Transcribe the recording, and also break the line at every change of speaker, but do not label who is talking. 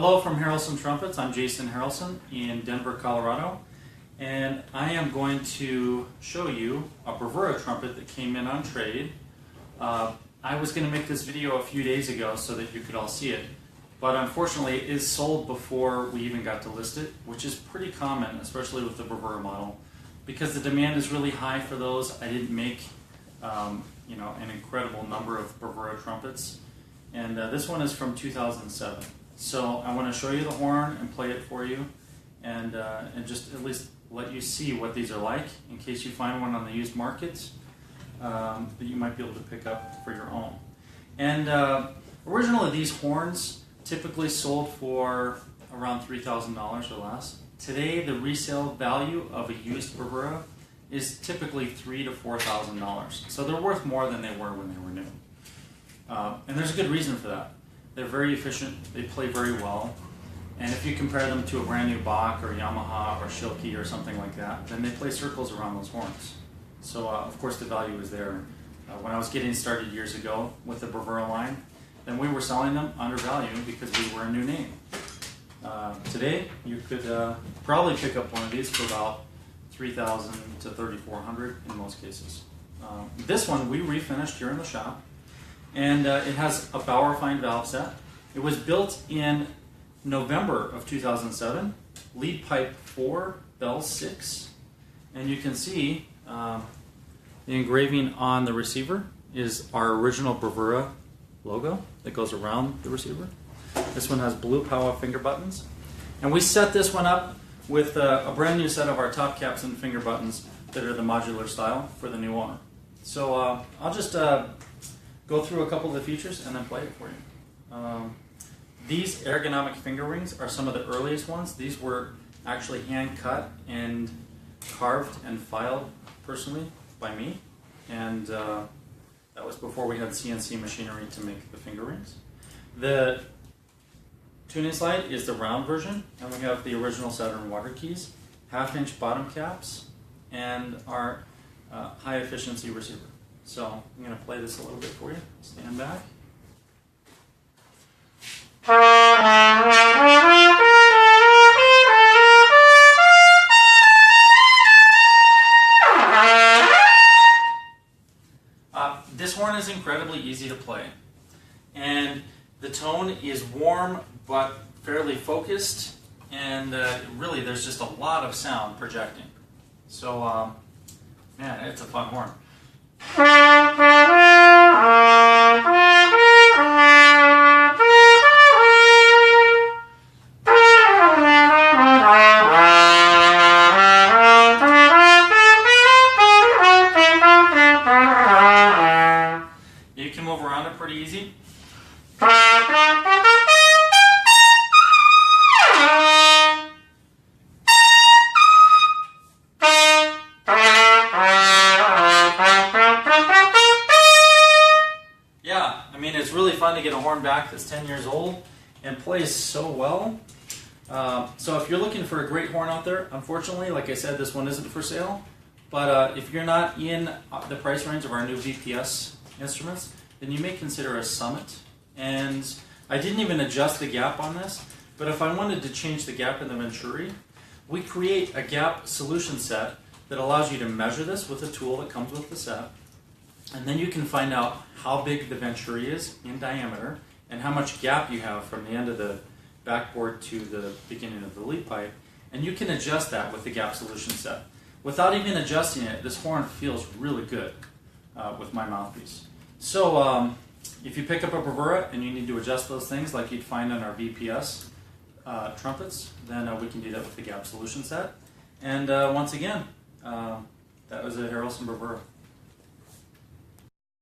Hello from Harrelson Trumpets. I'm Jason Harrelson in Denver, Colorado, and I am going to show you a Bravura trumpet that came in on trade. I was going to make this video a few days ago so that you could all see it, but unfortunately it is sold before we even got to list it, which is pretty common, especially with the Bravura model, because the demand is really high for those. I didn't make an incredible number of Bravura trumpets, and this one is from 2007. So I want to show you the horn and play it for you, and just at least let you see what these are like in case you find one on the used market that you might be able to pick up for your own. And originally these horns typically sold for around $3,000 or less. Today the resale value of a used Bravura is typically $3,000 to $4,000. So they're worth more than they were when they were new. And there's a good reason for that. They're very efficient, they play very well, and if you compare them to a brand new Bach or Yamaha or Schilke or something like that, then they play circles around those horns. So of course the value is there. When I was getting started years ago with the Bravura line, then we were selling them undervalued because we were a new name. Today you could probably pick up one of these for about $3,000 to $3,400 in most cases. This one we refinished here in the shop. And it has a Bauer fine valve set. It was built in November of 2007, lead pipe 4, bell 6, and you can see the engraving on the receiver is our original Bravura logo that goes around the receiver. This one has blue power finger buttons, and we set this one up with a brand new set of our top caps and finger buttons that are the modular style for the new owner. So I'll just go through a couple of the features and then play it for you. These ergonomic finger rings are some of the earliest ones. These were actually hand cut and carved and filed personally by me, and that was before we had CNC machinery to make the finger rings. The tuning slide is the round version, and we have the original Saturn water keys, half-inch bottom caps, and our high efficiency receiver. So I'm going to play this a little bit for you. Stand back. This horn is incredibly easy to play, and the tone is warm but fairly focused, and really there's just a lot of sound projecting. So man, it's a fun horn. You can move around it pretty easy. Yeah, I mean, it's really fun to get a horn back that's 10 years old and plays so well. So if you're looking for a great horn out there, unfortunately, like I said, this one isn't for sale. But if you're not in the price range of our new VPS instruments, then you may consider a Summit. And I didn't even adjust the gap on this, but if I wanted to change the gap in the Venturi, we create a gap solution set that allows you to measure this with a tool that comes with the set. And then you can find out how big the Venturi is in diameter and how much gap you have from the end of the backboard to the beginning of the lead pipe. And you can adjust that with the gap solution set. Without even adjusting it, this horn feels really good with my mouthpiece. So if you pick up a Bravura and you need to adjust those things like you'd find on our VPS trumpets, then we can do that with the gap solution set. And once again, that was a Harrelson Bravura.